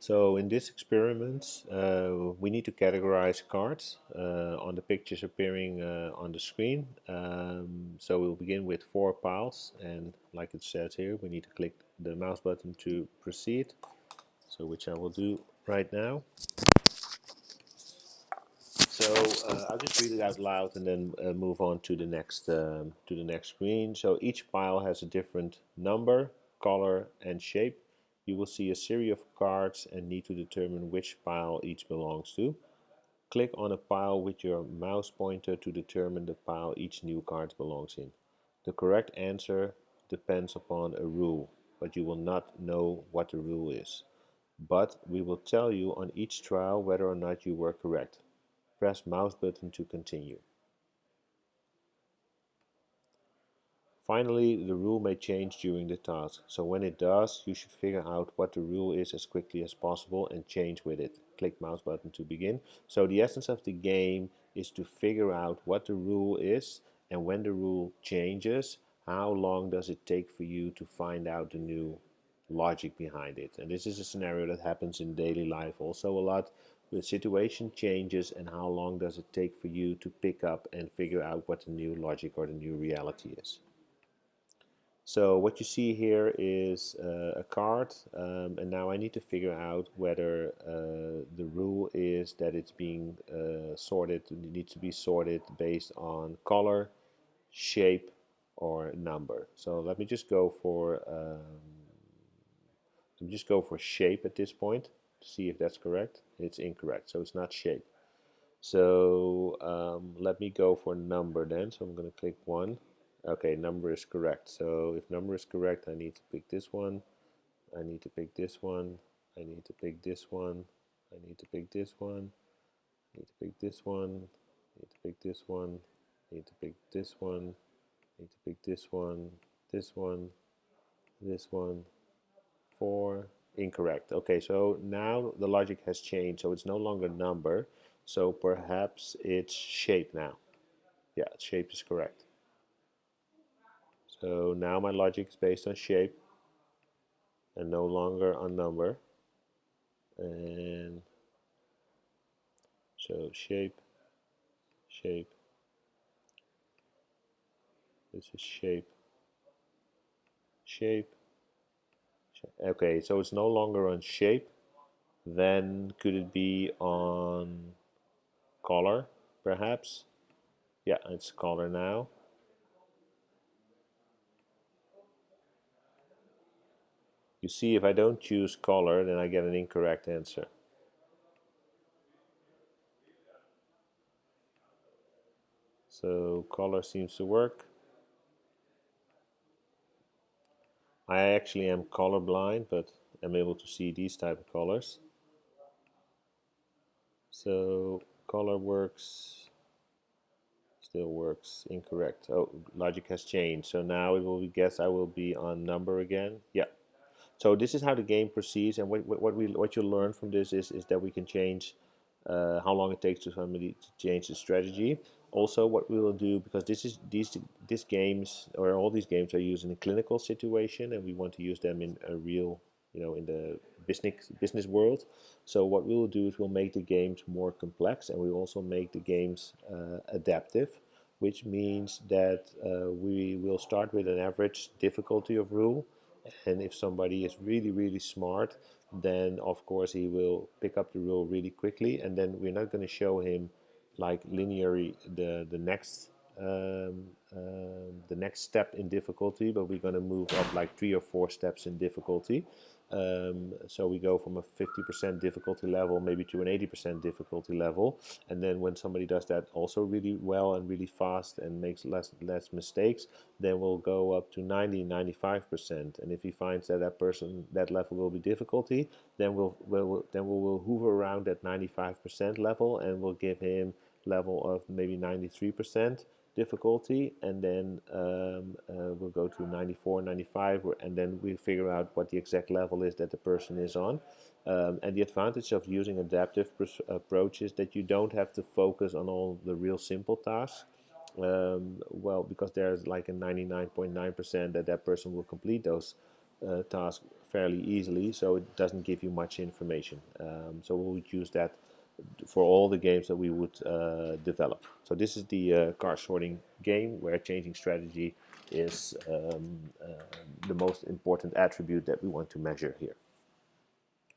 So in this experiment, we need to categorize cards on the pictures appearing on the screen. So we'll begin with 4 piles, and like it says here, we need to click the mouse button to proceed. So which I will do right now. So I'll just read it out loud and then move on to the next screen. So each pile has a different number, color, and shape. You will see a series of cards and need to determine which pile each belongs to. Click on a pile with your mouse pointer to determine the pile each new card belongs in. The correct answer depends upon a rule, but you will not know what the rule is. But we will tell you on each trial whether or not you were correct. Press mouse button to continue. Finally, the rule may change during the task, so when it does, you should figure out what the rule is as quickly as possible and change with it. Click mouse button to begin. So the essence of the game is to figure out what the rule is, and when the rule changes, how long does it take for you to find out the new logic behind it. And this is a scenario that happens in daily life also a lot. The situation changes, and how long does it take for you to pick up and figure out what the new logic or the new reality is. So what you see here is a card, and now I need to figure out whether the rule is that it's being sorted, it needs to be sorted based on color, shape, or number. So let me just go for shape at this point to see if that's correct. It's incorrect, so it's not shape. So let me go for number then. So I'm going to click 1. Okay, number is correct. So if number is correct, I need to pick this one. I need to pick this one. I need to pick this one. I need to pick this one. I need to pick this one. I need to pick this one. I need to pick this one. I need to pick this one. This one. This one. 4. Incorrect. Okay, so now the logic has changed. So it's no longer number. So perhaps it's shape now. Yeah, shape is correct. So now my logic is based on shape and no longer on number. And so shape, shape, this is shape, shape. Okay, so it's no longer on shape. Then could it be on color, perhaps? Yeah, it's color now. You see, if I don't choose color, then I get an incorrect answer. So color seems to work. I actually am colorblind, but I'm able to see these type of colors. So color works, still works, incorrect. Oh, logic has changed. So now it will be, guess I will be on number again. Yeah. So this is how the game proceeds, and what you learn from this is that we can change how long it takes to somebody to change the strategy. Also, what we will do, because these games, or all these games, are used in a clinical situation, and we want to use them in a real, in the business world. So what we will do is we'll make the games more complex, and we also make the games adaptive, which means that we will start with an average difficulty of rule, and if somebody is really, really smart, then of course he will pick up the rule really quickly, and then we're not going to show him like linearly the next step in difficulty, but we're going to move up like 3 or 4 steps in difficulty. So we go from a 50% difficulty level maybe to an 80% difficulty level, and then when somebody does that also really well and really fast and makes less mistakes, then we'll go up to 90-95%. And if he finds that that level will be difficulty, then we'll hover around that 95% level, and we'll give him level of maybe 93% difficulty, and then we'll go to 94, 95, and then we figure out what the exact level is that the person is on. And the advantage of using adaptive approach is that you don't have to focus on all the real simple tasks. Well, because there's like a 99.9% that person will complete those tasks fairly easily, so it doesn't give you much information. So we would use that for all the games that we would develop. So this is the car sorting game where changing strategy is the most important attribute that we want to measure here.